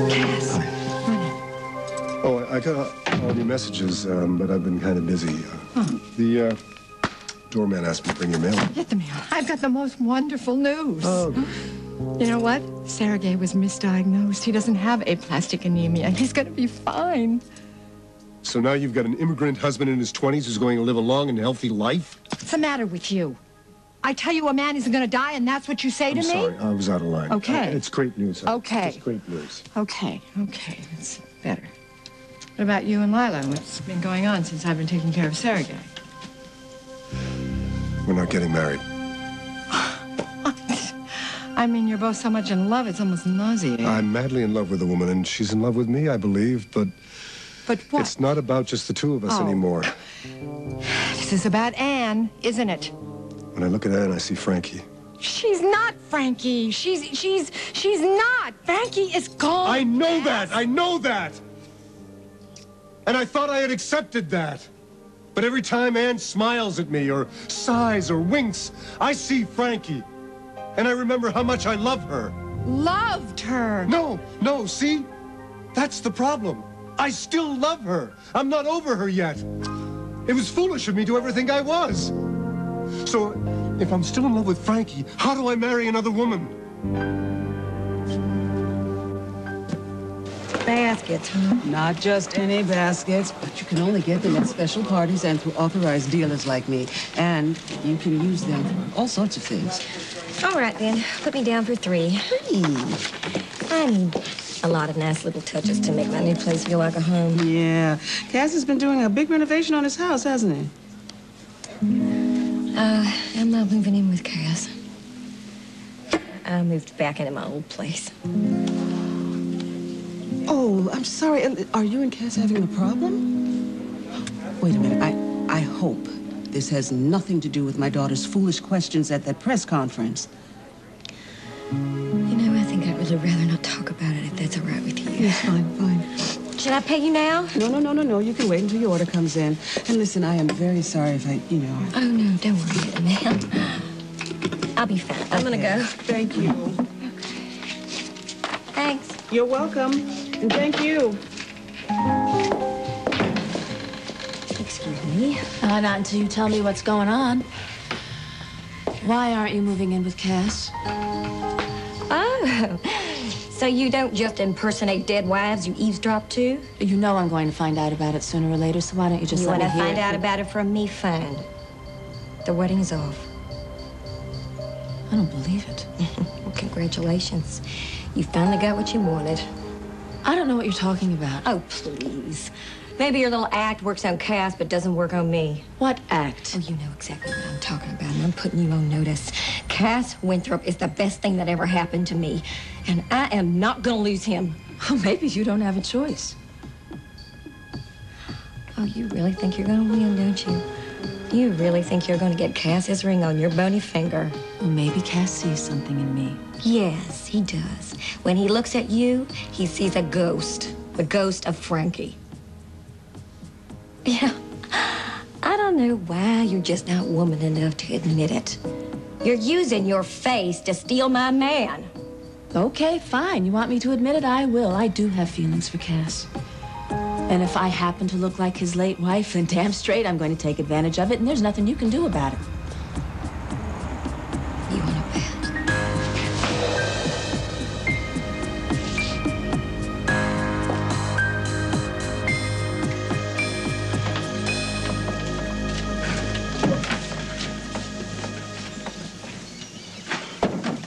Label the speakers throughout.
Speaker 1: Cass.
Speaker 2: Oh, I got all your messages, but I've been kind of busy. The doorman asked me to bring your mail.
Speaker 1: Get the mail. I've got the most wonderful news.
Speaker 2: Oh.
Speaker 1: You know what? Sergei was misdiagnosed. He doesn't have aplastic anemia. He's going to be fine.
Speaker 2: So now you've got an immigrant husband in his 20s who's going to live a long and healthy life?
Speaker 1: What's the matter with you? I tell you a man isn't going to die, and that's what you say to me?
Speaker 2: I'm sorry, I was out of line.
Speaker 1: Okay.
Speaker 2: It's great news.
Speaker 1: Okay.
Speaker 2: It's great news.
Speaker 1: Okay, that's better. What about you and Lila? What's been going on since I've been taking care of Sergei?
Speaker 2: We're not getting married.
Speaker 1: I mean, you're both so much in love, it's almost nauseating.
Speaker 2: I'm madly in love with a woman, and she's in love with me, I believe, but...
Speaker 1: But what?
Speaker 2: It's not about just the two of us anymore.
Speaker 1: This is about Anne, isn't it?
Speaker 2: When I look at Anne, I see Frankie.
Speaker 1: She's not Frankie. She's not. Frankie is gone.
Speaker 2: I know that. I know that. And I thought I had accepted that. But every time Anne smiles at me or sighs or winks, I see Frankie. And I remember how much I love her.
Speaker 1: Loved her.
Speaker 2: No, see? That's the problem. I still love her. I'm not over her yet. It was foolish of me to ever think I was. So, if I'm still in love with Frankie, how do I marry another woman?
Speaker 1: Baskets, huh?
Speaker 3: Not just any baskets, but you can only get them at special parties and through authorized dealers like me. And you can use them for all sorts of things.
Speaker 4: All right, then. Put me down for 3.
Speaker 3: 3?
Speaker 4: I need a lot of nice little touches to make my new place feel like a home.
Speaker 3: Yeah. Cass has been doing a big renovation on his house, hasn't he?
Speaker 4: I'm not moving in with Cass. I moved back into my old place.
Speaker 3: Oh, I'm sorry. Are you and Cass having a problem? Wait a minute. I hope this has nothing to do with my daughter's foolish questions at that press conference.
Speaker 4: You know, I think I'd really rather not talk about it if that's all right with you.
Speaker 3: Yes, fine.
Speaker 4: Should I pay you now?
Speaker 3: No. You can wait until your order comes in. And listen, I am very sorry if I.
Speaker 4: Oh, no, don't worry, ma'am. I'll be fine. I'm gonna go.
Speaker 3: Thank you.
Speaker 4: Thanks.
Speaker 3: You're welcome. And thank you.
Speaker 4: Excuse me.
Speaker 5: Not until you tell me what's going on. Why aren't you moving in with Cass?
Speaker 4: Oh, so you don't just impersonate dead wives, you eavesdrop too?
Speaker 5: You know I'm going to find out about it sooner or later, so why don't you just let me hear it?
Speaker 4: You want to find out about it from me? Fine. The wedding's off.
Speaker 5: I don't believe it.
Speaker 4: Well, congratulations. You finally got what you wanted.
Speaker 5: I don't know what you're talking about.
Speaker 4: Oh, please. Maybe your little act works on Cass, but doesn't work on me.
Speaker 5: What act?
Speaker 4: Oh, you know exactly what I'm talking about, and I'm putting you on notice. Cass Winthrop is the best thing that ever happened to me, and I am not gonna lose him.
Speaker 5: Well, maybe you don't have a choice.
Speaker 4: Oh, you really think you're gonna win, don't you? You really think you're gonna get Cass's ring on your bony finger?
Speaker 5: Well, maybe Cass sees something in me.
Speaker 4: Yes, he does. When he looks at you, he sees a ghost. The ghost of Frankie. Yeah, I don't know why you're just not woman enough to admit it. You're using your face to steal my man.
Speaker 5: Okay, fine. You want me to admit it? I will. I do have feelings for Cass. And if I happen to look like his late wife, then damn straight I'm going to take advantage of it, and there's nothing you can do about it.
Speaker 4: You want to bet?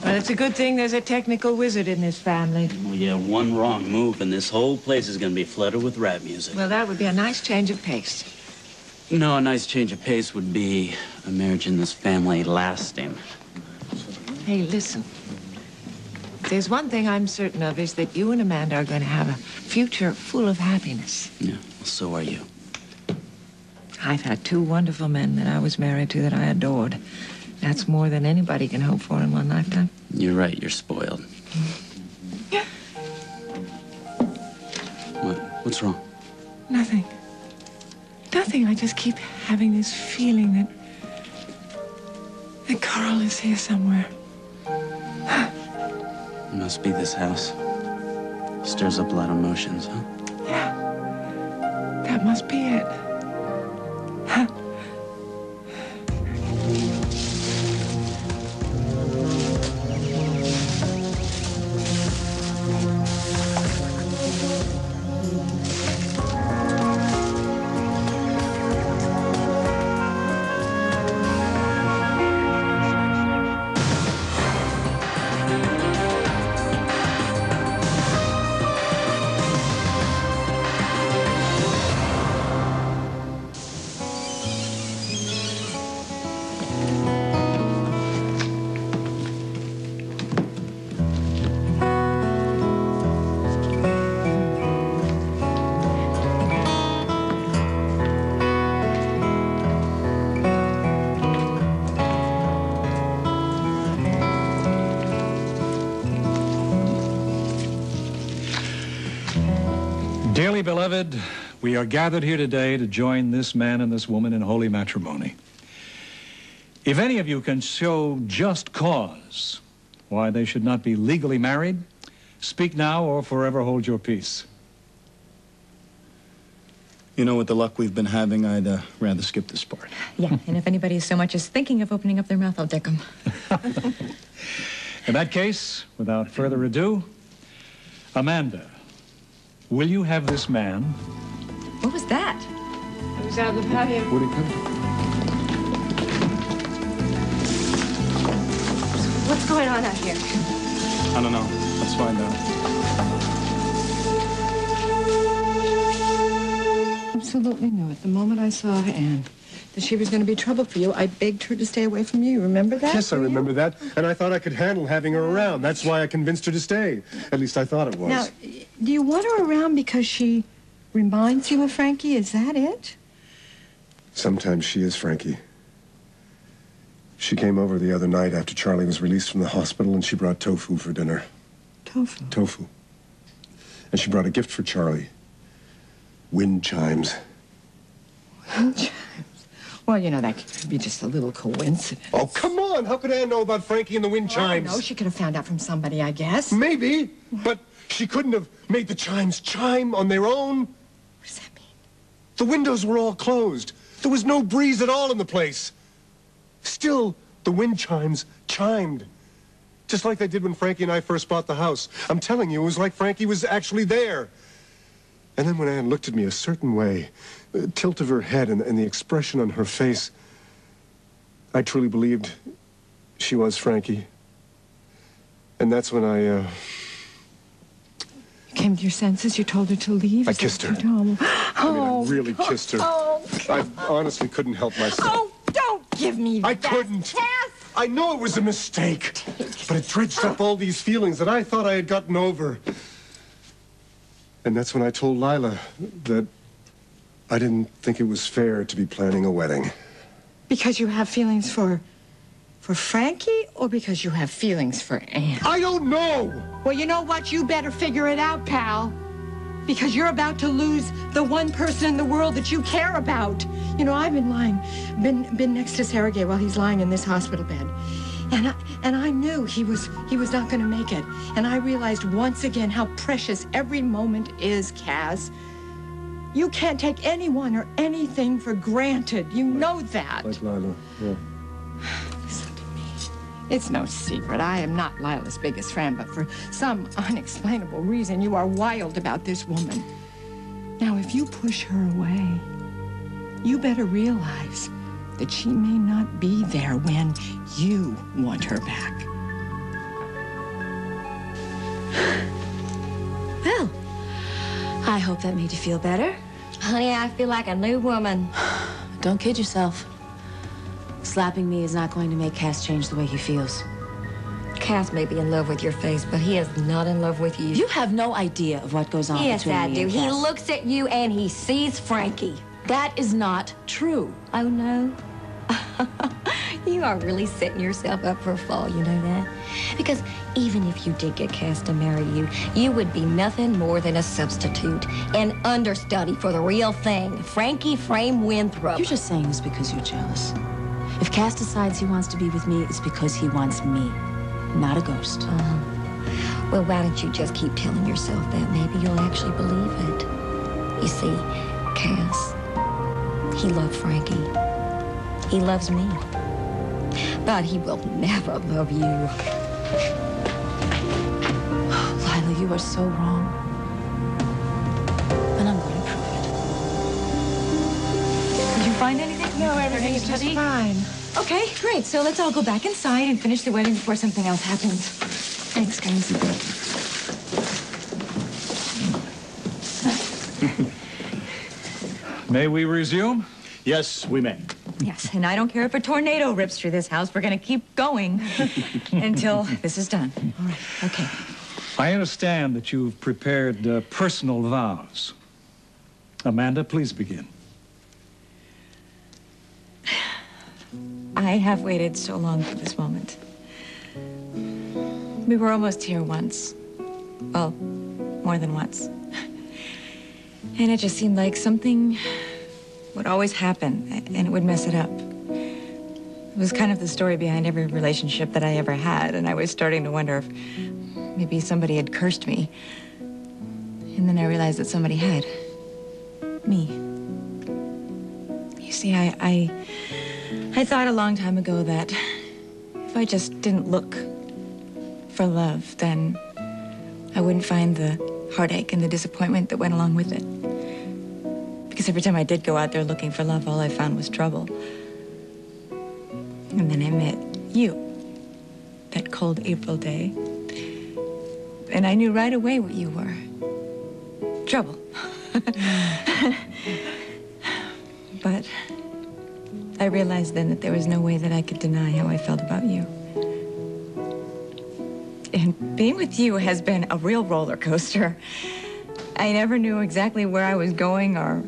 Speaker 1: Well, it's a good thing there's a technical wizard in this family.
Speaker 6: Well, yeah, one wrong move and this whole place is going to be flooded with rap music.
Speaker 1: Well, that would be a nice change of pace.
Speaker 6: No, a nice change of pace would be a marriage in this family lasting.
Speaker 1: Hey, listen. There's one thing I'm certain of is that you and Amanda are going to have a future full of happiness.
Speaker 6: Yeah, well, so are you.
Speaker 1: I've had 2 wonderful men that I was married to that I adored. That's more than anybody can hope for in one lifetime.
Speaker 6: You're right, you're spoiled. What's wrong?
Speaker 1: Nothing. Nothing. I just keep having this feeling that Carl is here somewhere.
Speaker 6: It must be this house. Stirs up a lot of emotions, huh?
Speaker 1: Yeah. That must be it. Huh?
Speaker 7: Dearly beloved, we are gathered here today to join this man and this woman in holy matrimony. If any of you can show just cause why they should not be legally married, speak now or forever hold your peace.
Speaker 8: You know, with the luck we've been having, I'd rather skip this part.
Speaker 9: Yeah, and if anybody is so much as thinking of opening up their mouth, I'll dick them.
Speaker 7: In that case, without further ado, Amanda, will you have this man?
Speaker 9: What was that?
Speaker 1: It was out of the patio.
Speaker 2: What did he come
Speaker 4: What's going on out here?
Speaker 8: I don't know. Let's find out.
Speaker 1: Absolutely knew it the moment I saw Anne that she was going to be trouble for you. I begged her to stay away from you. Remember that?
Speaker 2: Yes, I remember that. And I thought I could handle having her around. That's why I convinced her to stay. At least I thought it was.
Speaker 1: Now, do you want her around because she reminds you of Frankie? Is that it?
Speaker 2: Sometimes she is Frankie. She came over the other night after Charlie was released from the hospital, and she brought tofu for dinner.
Speaker 1: Tofu?
Speaker 2: Tofu. And she brought a gift for Charlie. Wind chimes.
Speaker 1: Wind chimes? Well, you know, that could be just a little coincidence.
Speaker 2: Oh, come on! How could Anne know about Frankie and the wind chimes?
Speaker 1: No, she could have found out from somebody, I guess.
Speaker 2: Maybe, but she couldn't have made the chimes chime on their own.
Speaker 1: What does that mean?
Speaker 2: The windows were all closed. There was no breeze at all in the place. Still, the wind chimes chimed. Just like they did when Frankie and I first bought the house. I'm telling you, it was like Frankie was actually there. And then when Anne looked at me a certain way, the tilt of her head and the expression on her face, I truly believed she was Frankie. And that's when I,
Speaker 1: You came to your senses? You told her to leave?
Speaker 2: I kissed her.
Speaker 1: Oh.
Speaker 2: I really kissed her.
Speaker 1: Oh.
Speaker 2: I honestly couldn't help myself.
Speaker 1: Oh, don't give me that.
Speaker 2: I couldn't.
Speaker 1: Cass!
Speaker 2: I know it was a mistake, but it dredged up all these feelings that I thought I had gotten over. And that's when I told Lila that I didn't think it was fair to be planning a wedding.
Speaker 1: Because you have feelings for Frankie, or because you have feelings for Anne?
Speaker 2: I don't know!
Speaker 1: Well, you know what? You better figure it out, pal. Because you're about to lose the one person in the world that you care about. You know, I've been next to Sergei while he's lying in this hospital bed. And I knew he was not going to make it. And I realized once again how precious every moment is, Cass. You can't take anyone or anything for granted. You know that.
Speaker 2: Like Lila, yeah.
Speaker 1: Listen to me. It's no secret. I am not Lila's biggest friend, but for some unexplainable reason, you are wild about this woman. Now, if you push her away, you better realize that she may not be there when you want her back.
Speaker 5: Well, I hope that made you feel better.
Speaker 4: Honey, I feel like a new woman.
Speaker 5: Don't kid yourself. Slapping me is not going to make Cass change the way he feels.
Speaker 4: Cass may be in love with your face, but he is not in love with you.
Speaker 5: You have no idea of what goes on
Speaker 4: Yes,
Speaker 5: between
Speaker 4: I
Speaker 5: me
Speaker 4: do.
Speaker 5: and
Speaker 4: He
Speaker 5: Cass.
Speaker 4: looks at you and he sees Frankie.
Speaker 5: That is not true.
Speaker 4: Oh, no? You are really setting yourself up for a fall, you know that? Because even if you did get Cass to marry you, you would be nothing more than a substitute, an understudy for the real thing, Frankie Frame Winthrop.
Speaker 5: You're just saying this because you're jealous. If Cass decides he wants to be with me, it's because he wants me, not a ghost.
Speaker 4: Well, why don't you just keep telling yourself that? Maybe you'll actually believe it. You see, Cass, he loved Frankie. He loves me. But he will never love you.
Speaker 5: Lila, you are so wrong. And I'm going to prove it.
Speaker 9: Did you find anything?
Speaker 1: No, everything's just fine.
Speaker 9: Okay, great. So let's all go back inside and finish the wedding before something else happens. Thanks, guys.
Speaker 7: May we resume?
Speaker 8: Yes, we may.
Speaker 9: Yes, and I don't care if a tornado rips through this house. We're going to keep going until this is done. All right, okay.
Speaker 7: I understand that you've prepared personal vows. Amanda, please begin.
Speaker 9: I have waited so long for this moment. We were almost here once. Well, more than once. And it just seemed like something would always happen, and it would mess it up. It was kind of the story behind every relationship that I ever had, and I was starting to wonder if maybe somebody had cursed me. And then I realized that somebody had. Me. You see, I thought a long time ago that if I just didn't look for love, then I wouldn't find the heartache and the disappointment that went along with it. Because every time I did go out there looking for love, all I found was trouble. And then I met you, that cold April day. And I knew right away what you were. Trouble. But I realized then that there was no way that I could deny how I felt about you. And being with you has been a real roller coaster. I never knew exactly where I was going or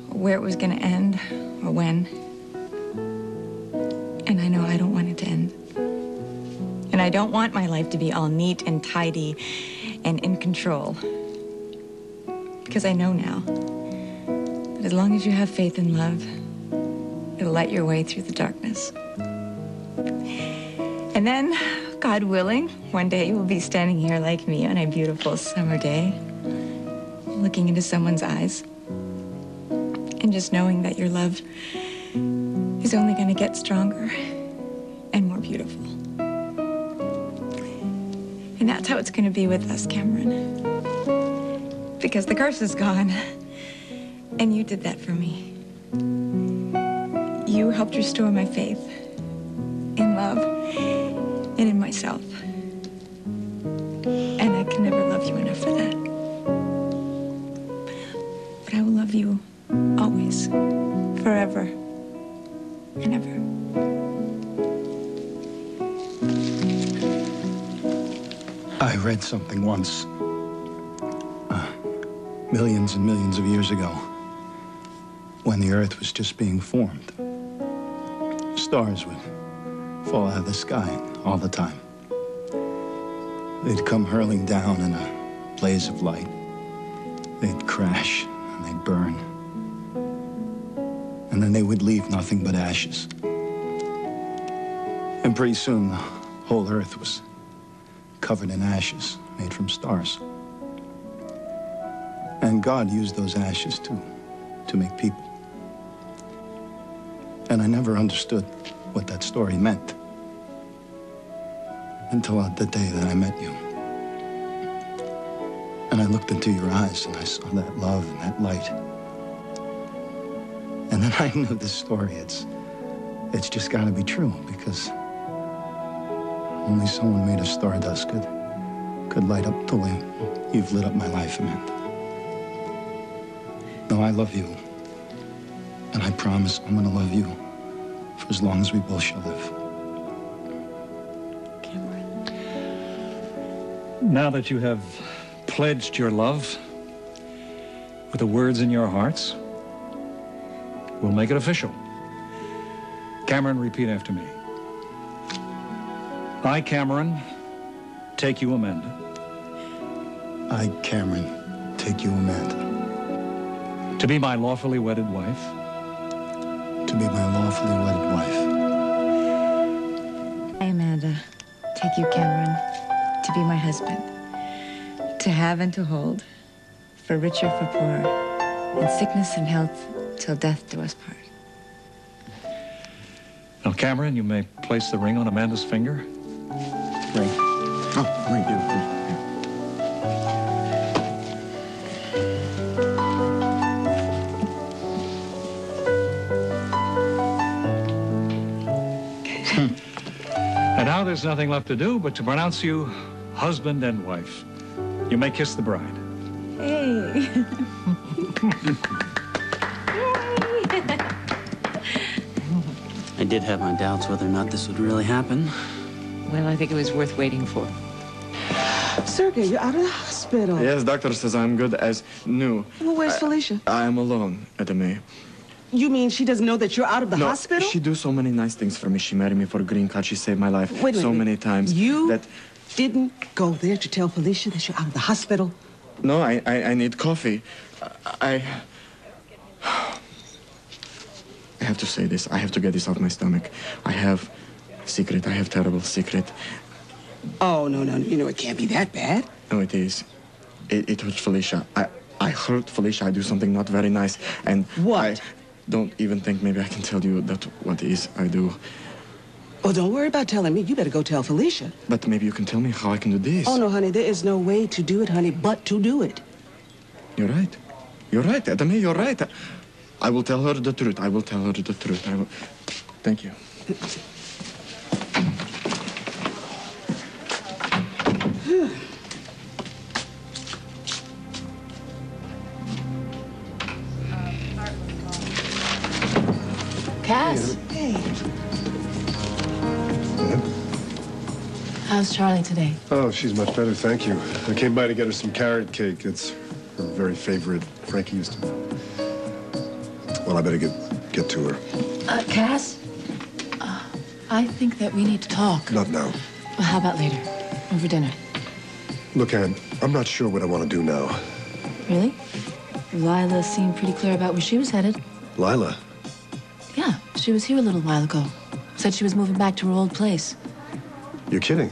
Speaker 9: where it was going to end or when. And I know I don't want it to end. And I don't want my life to be all neat and tidy and in control. Because I know now that as long as you have faith in love, it'll light your way through the darkness. And then, God willing, one day you will be standing here like me on a beautiful summer day, looking into someone's eyes, and just knowing that your love is only going to get stronger and more beautiful. And that's how it's going to be with us, Cameron. Because the curse is gone, and you did that for me. You helped restore my faith in love and in myself. And I can never love you enough for that. But I will love you always, forever, and ever.
Speaker 8: I read something once, millions and millions of years ago, when the Earth was just being formed. Stars would fall out of the sky all the time. They'd come hurling down in a blaze of light. They'd crash and they'd burn. And then they would leave nothing but ashes. And pretty soon, the whole Earth was covered in ashes made from stars. And God used those ashes to make people. And I never understood what that story meant until the day that I met you. And I looked into your eyes and I saw that love and that light. And then I knew this story, it's just gotta be true, because only someone made of stardust could light up the way you've lit up my life, Amanda. No, I love you. And I promise I'm gonna love you for as long as we both shall live.
Speaker 5: Cameron.
Speaker 7: Now that you have pledged your love with the words in your hearts, we'll make it official. Cameron, repeat after me. I, Cameron, take you, Amanda.
Speaker 8: I, Cameron, take you, Amanda.
Speaker 7: To be my lawfully wedded wife.
Speaker 8: To be my lawfully wedded wife.
Speaker 9: I, Amanda, take you, Cameron, to be my husband, to have and to hold, for richer, for poorer, in sickness and health, till death do us part.
Speaker 7: Now, Cameron, you may place the ring on Amanda's finger.
Speaker 10: Ring. Oh, ring.
Speaker 7: And now there's nothing left to do but to pronounce you husband and wife. You may kiss the bride.
Speaker 9: Hey.
Speaker 6: I did have my doubts whether or not this would really happen.
Speaker 9: Well, I think it was worth waiting for.
Speaker 3: Sergey, you're out of the hospital.
Speaker 10: Yes, doctor says I'm good as new.
Speaker 3: Well, where's Felicia?
Speaker 10: I'm alone at the May.
Speaker 3: You mean she doesn't know that you're out of the hospital?
Speaker 10: She do so many nice things for me. She married me for a green card. She saved my life
Speaker 3: Wait,
Speaker 10: many times.
Speaker 3: You
Speaker 10: that
Speaker 3: didn't go there to tell Felicia that you're out of the hospital?
Speaker 10: No, I need coffee. I have to say this. I have to get this off my stomach. I have secret. I have terrible secret.
Speaker 3: Oh, no. You know, it can't be that bad.
Speaker 10: No, it is. It hurts Felicia. I hurt Felicia. I do something not very nice. And
Speaker 3: what?
Speaker 10: I don't even think maybe I can tell you that what is I do.
Speaker 3: Oh, don't worry about telling me. You better go tell Felicia.
Speaker 10: But maybe you can tell me how I can do this.
Speaker 3: Oh, no, honey. There is no way to do it, honey, but to do it.
Speaker 10: You're right. You're right, Adame, you're right. I will tell her the truth. I will tell her the truth. I will. Thank you.
Speaker 5: Cass.
Speaker 3: Hey.
Speaker 5: How's Charlie today?
Speaker 2: Oh, she's much better, thank you. I came by to get her some carrot cake. It's her very favorite. Frankie used to. Well, I better get to her.
Speaker 5: Cass? I think that we need to talk.
Speaker 2: Not now.
Speaker 5: Well, how about later? Over dinner.
Speaker 2: Look, Ann, I'm not sure what I want to do now.
Speaker 5: Really? Lila seemed pretty clear about where she was headed.
Speaker 2: Lila?
Speaker 5: Yeah, she was here a little while ago. Said she was moving back to her old place.
Speaker 2: You're kidding.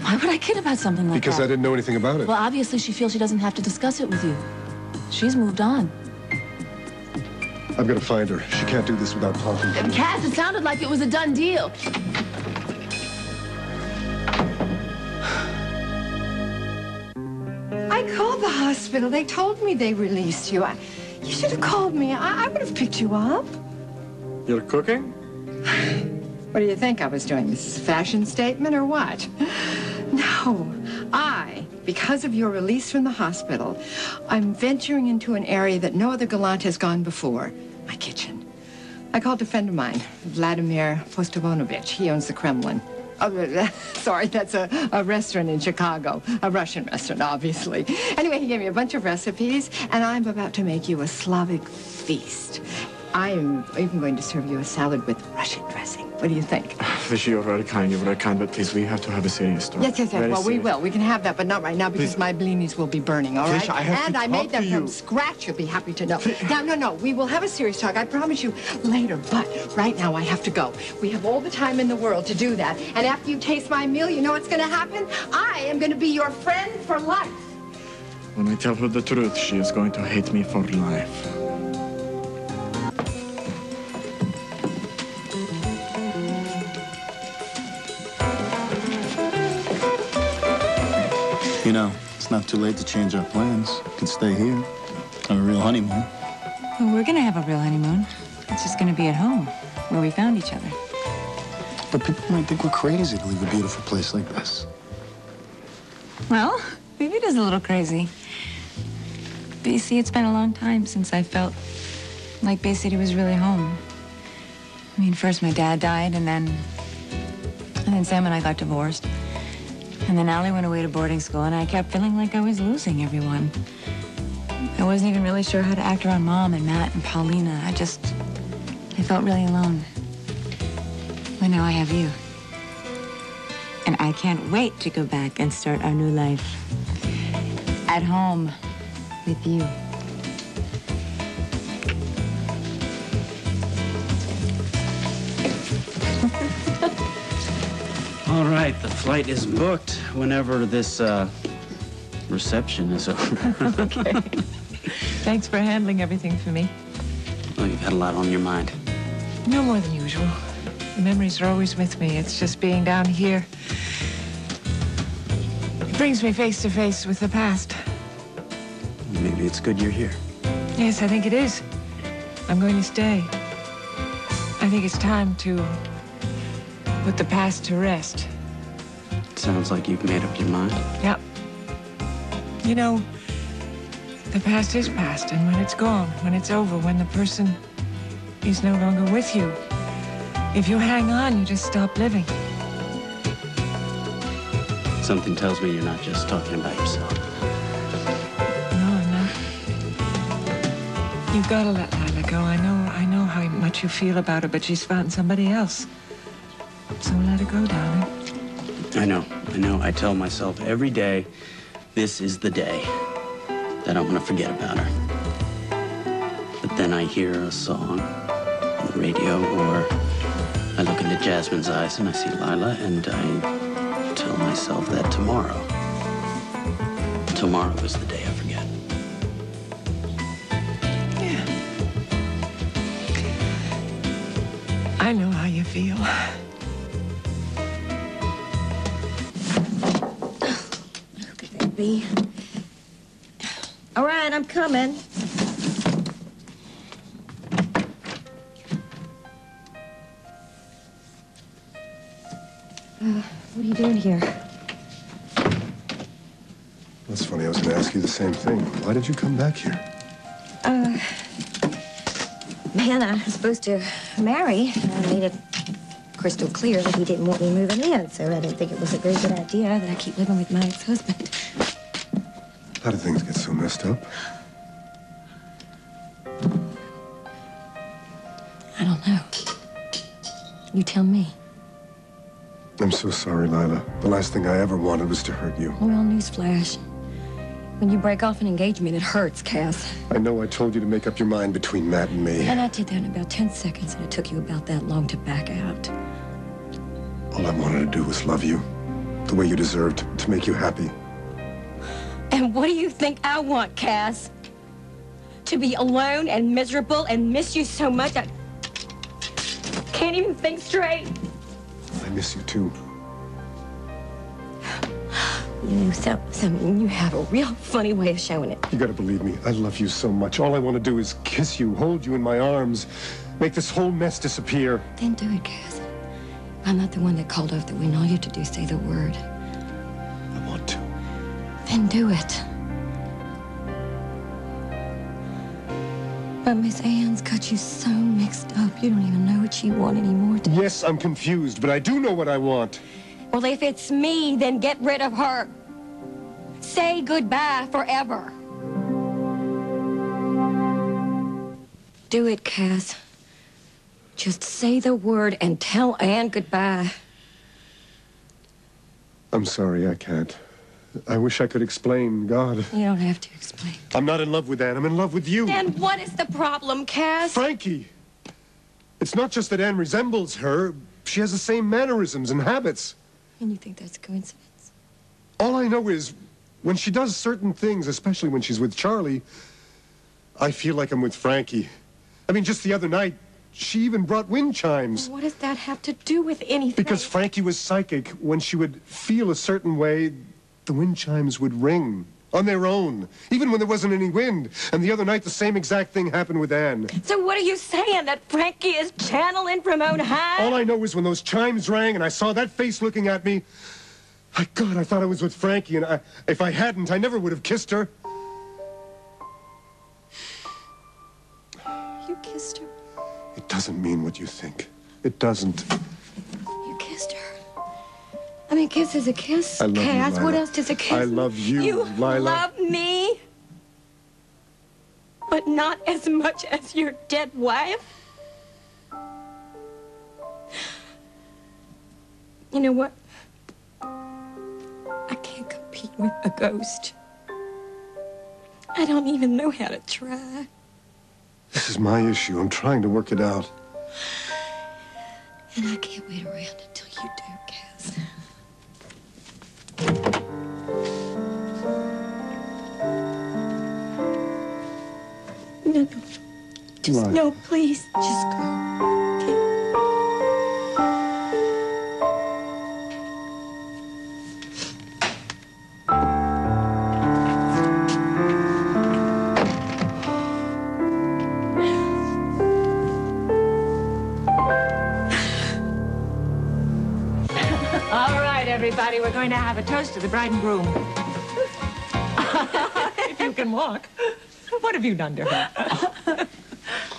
Speaker 5: Why would I kid about something like
Speaker 2: Because
Speaker 5: that?
Speaker 2: I didn't know anything about it.
Speaker 5: Well, obviously she feels she doesn't have to discuss it with you. She's moved on.
Speaker 2: I'm gonna find her. She can't do this without talking to me.
Speaker 5: Cass, it sounded like it was a done deal.
Speaker 1: I called the hospital. They told me they released you. You should have called me. I would have picked you up.
Speaker 10: You're cooking?
Speaker 1: What do you think I was doing? This is a fashion statement or what? No. Because of your release from the hospital, I'm venturing into an area that no other gallant has gone before. My kitchen. I called a friend of mine, Vladimir Postovonovich. He owns the Kremlin. Oh, sorry, that's a restaurant in Chicago. A Russian restaurant, obviously. Anyway, he gave me a bunch of recipes, and I'm about to make you a Slavic feast. I am even going to serve you a salad with Russian dressing. What do you think?
Speaker 10: Fishy, you're very kind, but please, we have to have a serious talk.
Speaker 1: Yes.
Speaker 10: Very
Speaker 1: Well, we
Speaker 10: serious.
Speaker 1: will. We can have that, but not right now because
Speaker 10: Please.
Speaker 1: my blinis will be burning, all right?
Speaker 10: Fisher, I have
Speaker 1: and
Speaker 10: to
Speaker 1: I made
Speaker 10: talk
Speaker 1: them
Speaker 10: to
Speaker 1: from
Speaker 10: you.
Speaker 1: scratch, you'll be happy to know. No. We will have a serious talk, I promise you, later. But right now, I have to go. We have all the time in the world to do that. And after you taste my meal, you know what's going to happen? I am going to be your friend for life.
Speaker 10: When I tell her the truth, she is going to hate me for life.
Speaker 8: You know, it's not too late to change our plans. We can stay here, have a real honeymoon.
Speaker 9: Well, we're gonna have a real honeymoon. It's just gonna be at home, where we found each other.
Speaker 8: But people might think we're crazy to leave a beautiful place like this.
Speaker 9: Well, maybe it is a little crazy. But you see, it's been a long time since I felt like Bay City was really home. I mean, first my dad died, and then Sam and I got divorced. And then Allie went away to boarding school, and I kept feeling like I was losing everyone. I wasn't even really sure how to act around Mom and Matt and Paulina. I felt really alone. But now I have you. And I can't wait to go back and start our new life. At home with you.
Speaker 6: All right, the flight is booked. whenever this, reception is over.
Speaker 9: Okay. Thanks for handling everything for me.
Speaker 6: Well, you've had a lot on your mind.
Speaker 9: No more than usual. The memories are always with me. It's just being down here. It brings me face to face with the past.
Speaker 6: Maybe it's good you're here.
Speaker 9: Yes, I think it is. I'm going to stay. I think it's time to put the past to rest.
Speaker 6: Sounds like you've made up your mind.
Speaker 9: Yep. You know, the past is past, and when it's gone, when it's over, when the person is no longer with you, if you hang on, you just stop living.
Speaker 6: Something tells me you're not just talking about yourself.
Speaker 9: No, I'm not. You've got to let Lila go. I know how much you feel about her, but she's found somebody else. So let her go, darling.
Speaker 6: I know. I tell myself every day, this is the day that I'm gonna forget about her. But then I hear a song on the radio, or I look into Jasmine's eyes and I see Lila, and I tell myself that tomorrow is the day I forget.
Speaker 9: Yeah. I know how you feel.
Speaker 4: Baby. All right, I'm coming. What are you doing here?
Speaker 2: That's funny. I was going to ask you the same thing. Why did you come back here?
Speaker 4: Man, I was supposed to marry. I made it crystal clear that he didn't want me moving in, so I didn't think it was a very good idea that I keep living with my ex-husband.
Speaker 2: How do things get so messed up?
Speaker 4: I don't know. You tell me.
Speaker 2: I'm so sorry, Lila. The last thing I ever wanted was to hurt you.
Speaker 4: Well, newsflash. When you break off an engagement, it hurts, Cass.
Speaker 2: I know I told you to make up your mind between Matt and me.
Speaker 4: And I did that in about 10 seconds, and it took you about that long to back out.
Speaker 2: All I wanted to do was love you the way you deserved, to make you happy.
Speaker 4: And what do you think I want, Cass? To be alone and miserable and miss you so much I can't even think straight.
Speaker 2: I miss you too.
Speaker 4: You know, you have a real funny way of showing it.
Speaker 2: You gotta believe me. I love you so much. All I want to do is kiss you, hold you in my arms, make this whole mess disappear.
Speaker 4: Then do it, Cass. I'm not the one that called off the wind. All you have to do is say the word.
Speaker 2: I want to.
Speaker 4: Then do it. But Miss Ann's got you so mixed up, you don't even know what you want anymore.
Speaker 2: Yes, I'm confused, but I do know what I want.
Speaker 4: Well, if it's me, then get rid of her. Say goodbye forever. Do it, Cass. Just say the word and tell Ann goodbye.
Speaker 2: I'm sorry, I can't. I wish I could explain, God.
Speaker 4: You don't have to explain.
Speaker 2: I'm not in love with Ann. I'm in love with you.
Speaker 4: Then what is the problem, Cass?
Speaker 2: Frankie. It's not just that Ann resembles her. She has the same mannerisms and habits.
Speaker 4: And you think that's a coincidence?
Speaker 2: All I know is, when she does certain things, especially when she's with Charlie, I feel like I'm with Frankie. I mean, just the other night, she even brought wind chimes.
Speaker 4: What does that have to do with anything?
Speaker 2: Because Frankie was psychic. When she would feel a certain way, the wind chimes would ring on their own, even when there wasn't any wind. And the other night, the same exact thing happened with Ann.
Speaker 4: So what are you saying, that Frankie is channeling from on high?
Speaker 2: All I know is when those chimes rang and I saw that face looking at me, God, I thought I was with Frankie, and if I hadn't, I never would have kissed her.
Speaker 4: You kissed her?
Speaker 2: It doesn't mean what you think. It doesn't.
Speaker 4: You kissed her? I mean, kiss is a kiss.
Speaker 2: I love
Speaker 4: Cass,
Speaker 2: you,
Speaker 4: what
Speaker 2: Lila.
Speaker 4: else does a kiss
Speaker 2: I love you,
Speaker 4: You
Speaker 2: Lila.
Speaker 4: love me? But not as much as your dead wife? You know what? I can't compete with a ghost. I don't even know how to try.
Speaker 2: This is my issue. I'm trying to work it out.
Speaker 4: And I can't wait around until you do, Cass.
Speaker 1: No, no. Just, no, please. Just go.
Speaker 11: All right, everybody, we're going to have a toast to the bride and groom. If you can walk. What have you done to her?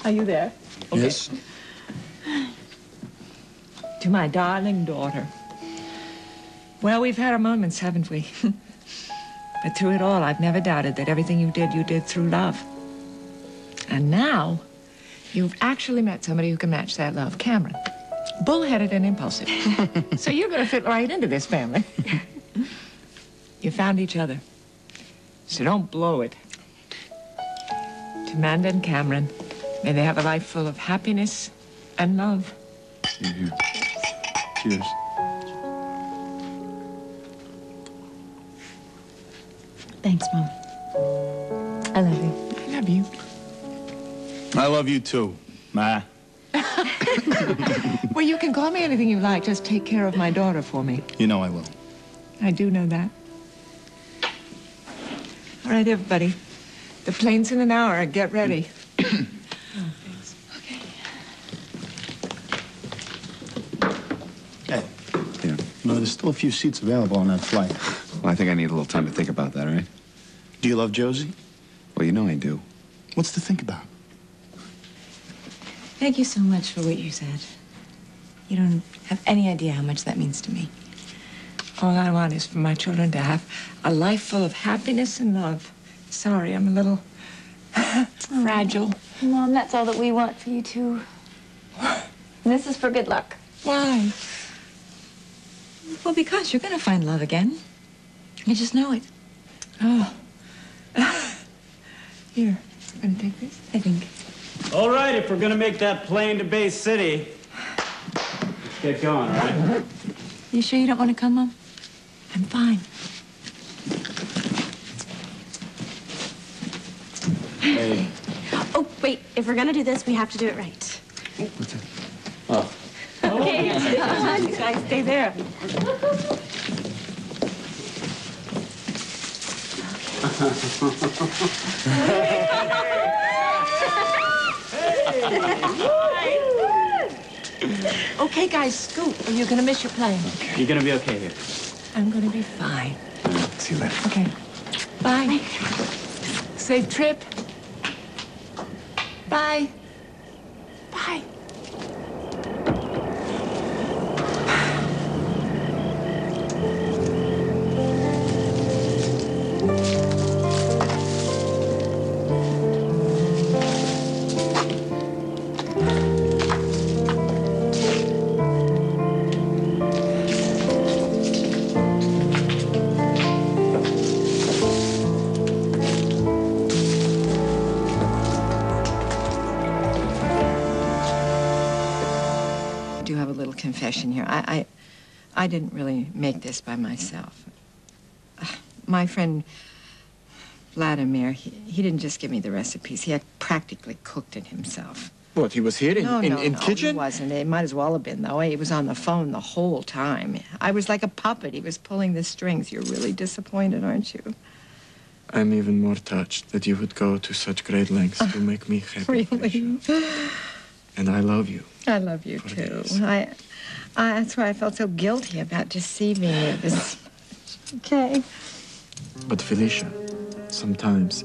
Speaker 11: Are you there? Okay.
Speaker 8: Yes.
Speaker 11: To my darling daughter. Well, we've had our moments, haven't we? But through it all, I've never doubted that everything you did through love. And now, you've actually met somebody who can match that love, Cameron. Bullheaded and impulsive. So you're going to fit right into this family. You found each other. So don't blow it. To Amanda and Cameron, may they have a life full of happiness and love.
Speaker 8: Here. Cheers.
Speaker 5: Thanks, Mom. I love you.
Speaker 11: I love you.
Speaker 8: I love you too, Ma.
Speaker 11: Well, you can call me anything you like. Just take care of my daughter for me.
Speaker 8: You know I will.
Speaker 11: I do know that. All right, everybody. The plane's in an hour. Get ready.
Speaker 5: Oh, thanks. Okay.
Speaker 8: Hey,
Speaker 10: Yeah.
Speaker 8: you know, there's still a few seats available on that flight.
Speaker 10: Well, I think I need a little time to think about that, all right?
Speaker 8: Do you love Josie?
Speaker 10: Well, you know I do.
Speaker 8: What's to think about?
Speaker 9: Thank you so much for what you said. You don't have any idea how much that means to me.
Speaker 11: All I want is for my children to have a life full of happiness and love. Sorry, I'm a little fragile.
Speaker 4: Mom, that's all that we want for you two. And this is for good luck.
Speaker 11: Why?
Speaker 9: Well, because you're gonna find love again. You just know it.
Speaker 11: Oh. Here, I'm gonna take this.
Speaker 9: I think.
Speaker 6: All right, if we're gonna make that plane to Bay City, let's get going, all right?
Speaker 9: You sure you don't want to come, Mom?
Speaker 11: I'm fine.
Speaker 8: Hey.
Speaker 12: Oh, wait. If we're gonna do this, we have to do it right.
Speaker 10: What's that?
Speaker 6: Oh.
Speaker 11: You guys stay there. Okay, guys, scoot, or you're gonna miss your plane.
Speaker 6: You're gonna be okay here.
Speaker 11: I'm gonna be fine.
Speaker 10: See you later.
Speaker 11: Okay. Bye. Safe trip. Bye. Bye. Confession here. I didn't really make this by myself. My friend Vladimir, he didn't just give me the recipes. He had practically cooked it himself.
Speaker 10: What, he was here in
Speaker 11: No,
Speaker 10: kitchen?
Speaker 11: he wasn't. It might as well have been, though. He was on the phone the whole time. I was like a puppet. He was pulling the strings. You're really disappointed, aren't you?
Speaker 10: I'm even more touched that you would go to such great lengths to make me happy.
Speaker 11: Really?
Speaker 10: And I love you.
Speaker 11: I love you, too. That's why I felt so guilty about deceiving you. Okay.
Speaker 10: But Felicia, sometimes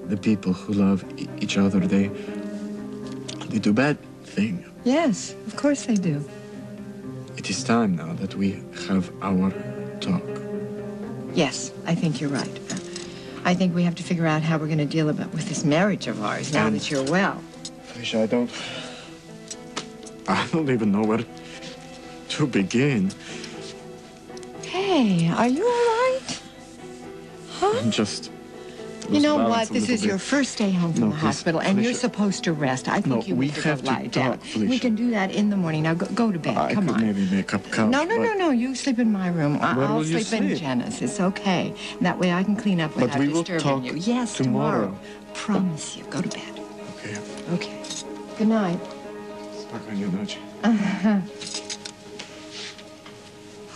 Speaker 10: the people who love each other, they do bad things.
Speaker 11: Yes, of course they do.
Speaker 10: It is time now that we have our talk.
Speaker 11: Yes, I think you're right. I think we have to figure out how we're going to deal with this marriage of ours now that you're well.
Speaker 10: Felicia, I don't even know where to begin.
Speaker 11: Hey, are you all right? Huh?
Speaker 10: I'm just...
Speaker 11: You know what?
Speaker 10: balanced a
Speaker 11: This
Speaker 10: little
Speaker 11: is
Speaker 10: bit.
Speaker 11: your first day home from
Speaker 10: No,
Speaker 11: the
Speaker 10: please,
Speaker 11: hospital, and you're
Speaker 10: Felicia.
Speaker 11: supposed to rest. I think
Speaker 10: No,
Speaker 11: you
Speaker 10: we
Speaker 11: need to
Speaker 10: have
Speaker 11: go
Speaker 10: to
Speaker 11: lie down.
Speaker 10: talk, Felicia.
Speaker 11: We can do that in the morning. Now go to bed.
Speaker 10: I
Speaker 11: Come
Speaker 10: could
Speaker 11: on.
Speaker 10: maybe make up couch.
Speaker 11: No. You sleep in my room.
Speaker 10: Where
Speaker 11: I'll
Speaker 10: will you
Speaker 11: sleep in
Speaker 10: sleep?
Speaker 11: Jenna's. It's okay. That way I can clean up
Speaker 10: But
Speaker 11: without
Speaker 10: we will
Speaker 11: disturbing
Speaker 10: talk
Speaker 11: you. Yes,
Speaker 10: tomorrow.
Speaker 11: Promise you. Go to bed.
Speaker 10: Okay.
Speaker 1: Okay. Good night.
Speaker 10: Spokojnej nocy.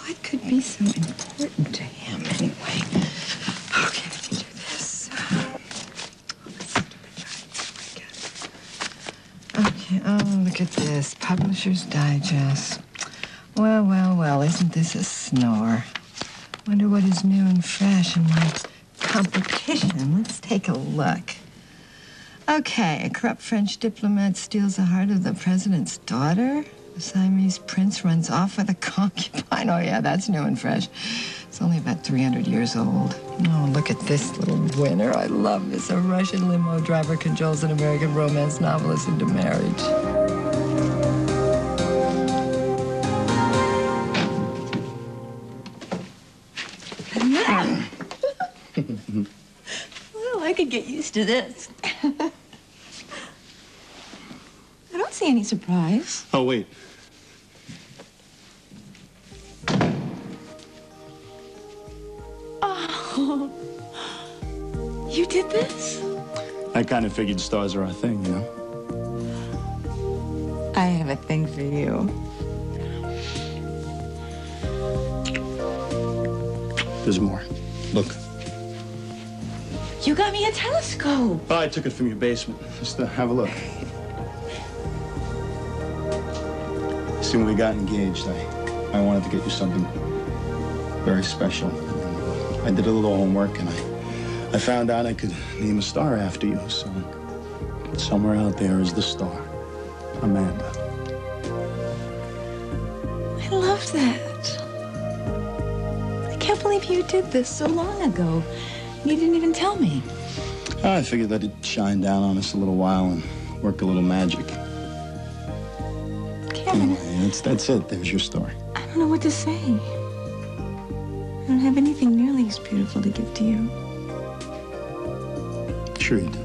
Speaker 1: What could be so important to him anyway? Okay, let me do this. Okay, oh, look at this. Publisher's Digest. Well, well, well, isn't this a snore? Wonder what is new and fresh in my competition. Let's take a look. Okay, a corrupt French diplomat steals the heart of the president's daughter. The Siamese prince runs off with a concubine. Oh, yeah, that's new and fresh. It's only about 300 years old. Oh, look at this little winner. I love this. A Russian limo driver cajoles an American romance novelist into marriage.
Speaker 9: Well, I could get used to this. I don't see any surprise.
Speaker 8: Oh, wait.
Speaker 9: Oh, you did this?
Speaker 8: I kind of figured stars are our thing, you know?
Speaker 9: I have a thing for you.
Speaker 8: There's more. Look.
Speaker 9: You got me a telescope.
Speaker 8: Oh, I took it from your basement. Just have a look. See, when we got engaged, I wanted to get you something very special. I did a little homework, and I found out I could name a star after you. So somewhere out there is the star, Amanda.
Speaker 9: I love that. I can't believe you did this so long ago. You didn't even tell me.
Speaker 8: I figured that it'd shine down on us a little while and work a little magic.
Speaker 9: Kevin.
Speaker 8: Anyway, that's it. There's your story.
Speaker 9: I don't know what to say. I don't have anything nearly as beautiful to give to you.
Speaker 8: Sure you do.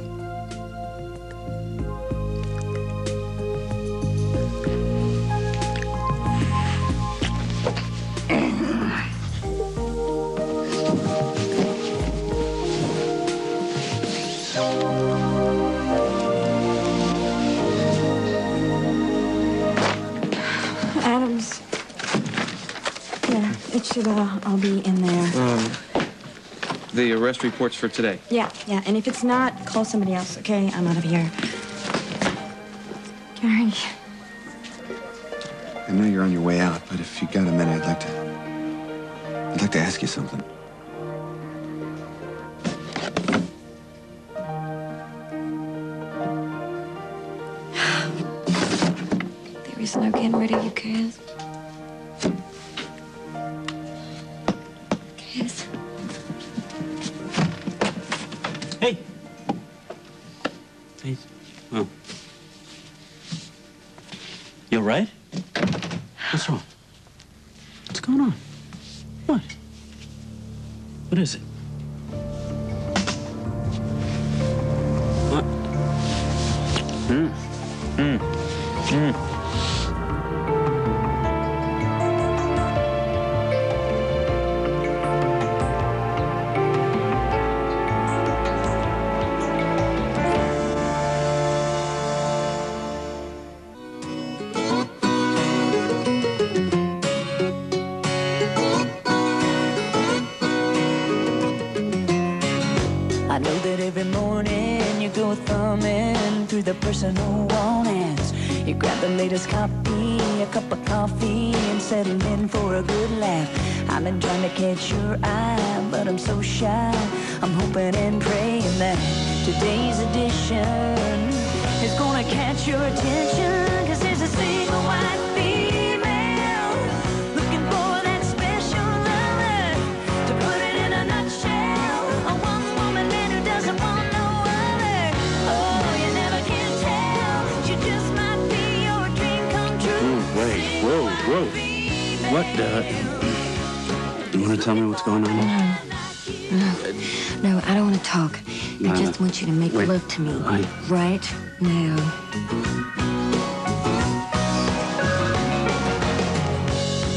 Speaker 9: Adams. Yeah, it should all be in there.
Speaker 13: The arrest reports for today.
Speaker 9: Yeah, and if it's not, call somebody else, okay? I'm out of here. Gary.
Speaker 14: I know you're on your way out, but if you got a minute, I'd like to ask you something.
Speaker 4: There is no getting rid of you, Cass. Cass.
Speaker 6: Hey. Hey. Oh. You all right? What's wrong? What's going on? What? What is it? What?
Speaker 15: I know that every morning you go thumbing through the personal warnings. You grab the latest copy, a cup of coffee, and settle in for a good laugh. I've been trying to catch your eye, but I'm so shy. I'm hoping and praying that today's edition is gonna catch your attention. 'Cause there's a single white female looking for that special lover to put it in a nutshell. A one-woman man who doesn't want no other. Oh, you never can tell. She just might be your dream come true.
Speaker 6: Wait, whoa. What the? You want to tell me what's going on?
Speaker 4: No, I don't want to talk. I
Speaker 6: Lila,
Speaker 4: just want you to make
Speaker 6: wait.
Speaker 4: love to me. Right now.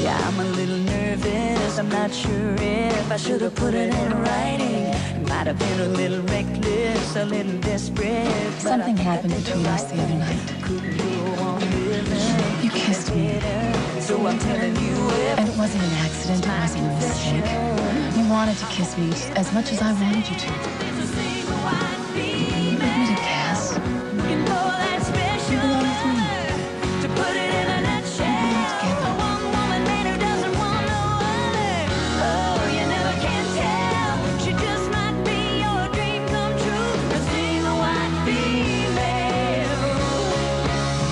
Speaker 15: Yeah, I'm a little nervous. I'm not sure if I should have put it in writing. It might have been a little reckless. just a little desperate.
Speaker 5: Something happened between us the other night. You kissed me.
Speaker 15: So I'm telling you,
Speaker 5: And it wasn't an accident, it wasn't a mistake. You wanted to kiss me as much as I wanted you to. Admit it, Cass. You belong with me.
Speaker 15: to put it in a nutshell, one woman man who doesn't want no other. Oh, you never can tell. She just might be your dream come true. A single white female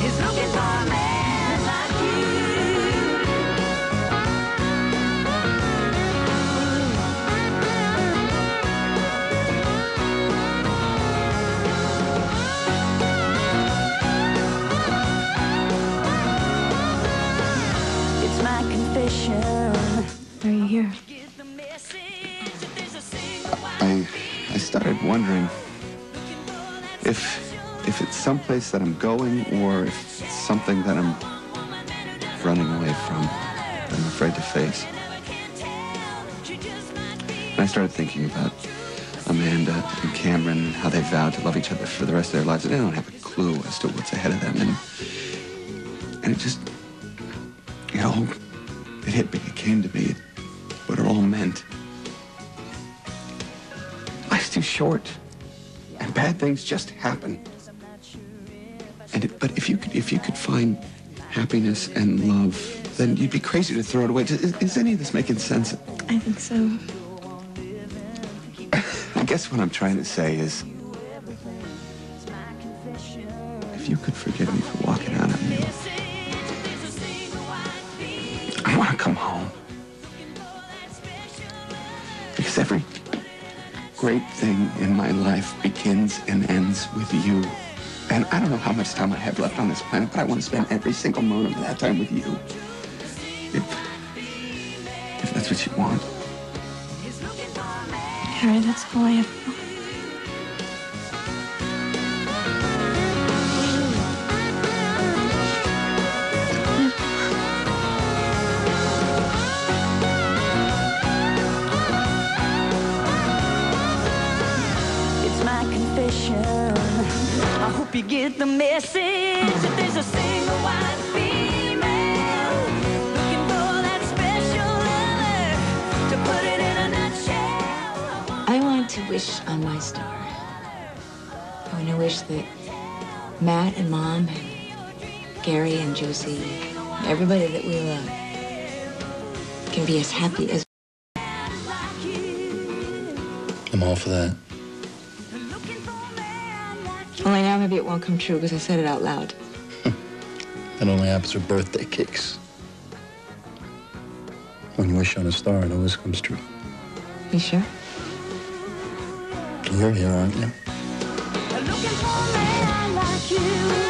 Speaker 15: is looking for a man like you. It's my confession.
Speaker 5: Why are you here?
Speaker 14: I started wondering if it's someplace that I'm going or if it's something that I'm running away from, that I'm afraid to face. And I started thinking about Amanda and Cameron and how they vowed to love each other for the rest of their lives. And they don't have a clue as to what's ahead of them. And it just, it hit me, it came to me, what it all meant. Life's too short, and bad things just happen. But if you could find happiness and love, then you'd be crazy to throw it away. Is any of this making sense?
Speaker 5: I think so.
Speaker 14: I guess what I'm trying to say is, if you could forgive me for walking out on you, I want to come home. Because every great thing in my life begins and ends with you. And I don't know how much time I have left on this planet, but I want to spend every single moment of that time with you. If that's what you want.
Speaker 5: Harry, that's all I ever want.
Speaker 15: It's my confession. I hope you get the message. If there's a single white female looking for that special lover to put it in a nutshell.
Speaker 9: I want to wish on my star. I want to wish that Matt and Mom and Gary and Josie, everybody that we love, can be as happy as.
Speaker 8: I'm all for that.
Speaker 9: Only now maybe it won't come true because I said it out loud.
Speaker 8: That only happens with birthday cakes. When you wish on a star, it always comes true.
Speaker 9: You sure?
Speaker 8: You're here, aren't you?
Speaker 15: Looking for a man like you.